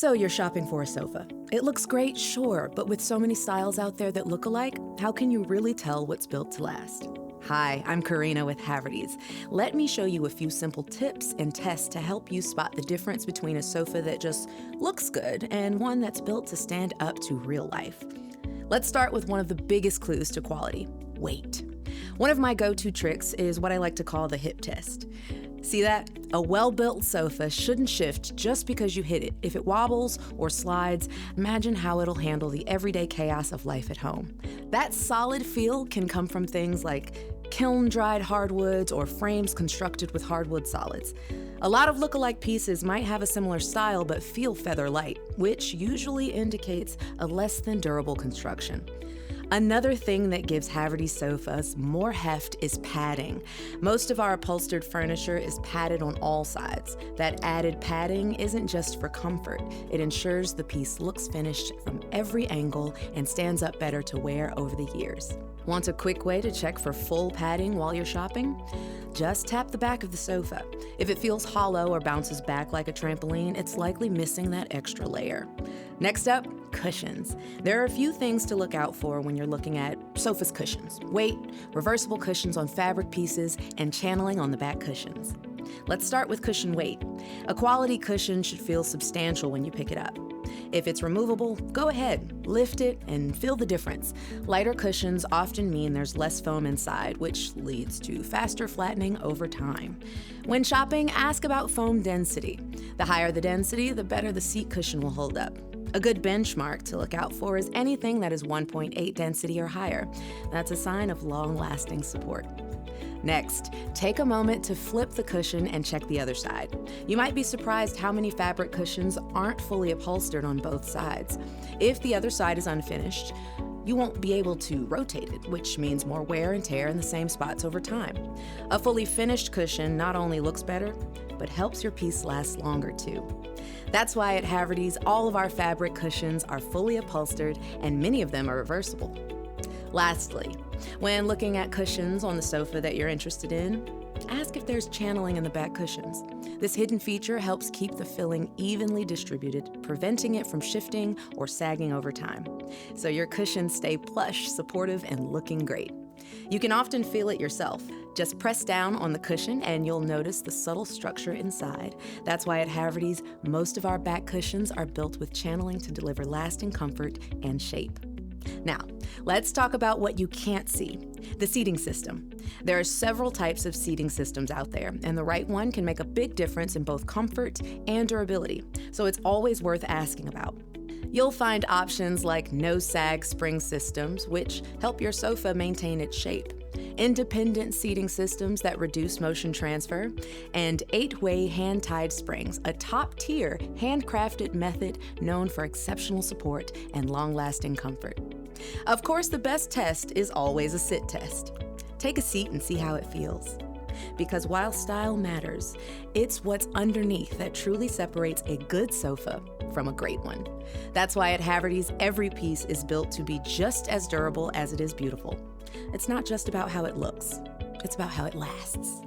So you're shopping for a sofa. It looks great, sure, but with so many styles out there that look alike, how can you really tell what's built to last? Hi, I'm Karina with Havertys. Let me show you a few simple tips and tests to help you spot the difference between a sofa that just looks good and one that's built to stand up to real life. Let's start with one of the biggest clues to quality: weight. One of my go-to tricks is what I like to call the hip test. See that? A well-built sofa shouldn't shift just because you hit it. If it wobbles or slides, imagine how it'll handle the everyday chaos of life at home. That solid feel can come from things like kiln-dried hardwoods or frames constructed with hardwood solids. A lot of look-alike pieces might have a similar style but feel feather-light, which usually indicates a less than durable construction. Another thing that gives Havertys sofas more heft is padding. Most of our upholstered furniture is padded on all sides. That added padding isn't just for comfort. It ensures the piece looks finished from every angle and stands up better to wear over the years. Want a quick way to check for full padding while you're shopping? Just tap the back of the sofa. If it feels hollow or bounces back like a trampoline, it's likely missing that extra layer. Next up, cushions. There are a few things to look out for when you're looking at sofa's cushions: weight, reversible cushions on fabric pieces, and channeling on the back cushions. Let's start with cushion weight. A quality cushion should feel substantial when you pick it up. If it's removable, go ahead, lift it, and feel the difference. Lighter cushions often mean there's less foam inside, which leads to faster flattening over time. When shopping, ask about foam density. The higher the density, the better the seat cushion will hold up. A good benchmark to look out for is anything that is 1.8 density or higher. That's a sign of long-lasting support. Next, take a moment to flip the cushion and check the other side. You might be surprised how many fabric cushions aren't fully upholstered on both sides. If the other side is unfinished, you won't be able to rotate it, which means more wear and tear in the same spots over time. A fully finished cushion not only looks better, but helps your piece last longer too. That's why at Havertys, all of our fabric cushions are fully upholstered and many of them are reversible. Lastly, when looking at cushions on the sofa that you're interested in, ask if there's channeling in the back cushions. This hidden feature helps keep the filling evenly distributed, preventing it from shifting or sagging over time. So your cushions stay plush, supportive, and looking great. You can often feel it yourself. Just press down on the cushion and you'll notice the subtle structure inside. That's why at Havertys, most of our back cushions are built with channeling to deliver lasting comfort and shape. Now, let's talk about what you can't see: the seating system. There are several types of seating systems out there, and the right one can make a big difference in both comfort and durability, so it's always worth asking about. You'll find options like no-sag spring systems, which help your sofa maintain its shape, independent seating systems that reduce motion transfer, and 8-way hand-tied springs, a top-tier handcrafted method known for exceptional support and long-lasting comfort. Of course, the best test is always a sit test. Take a seat and see how it feels. Because while style matters, it's what's underneath that truly separates a good sofa from a great one. That's why at Havertys, every piece is built to be just as durable as it is beautiful. It's not just about how it looks, it's about how it lasts.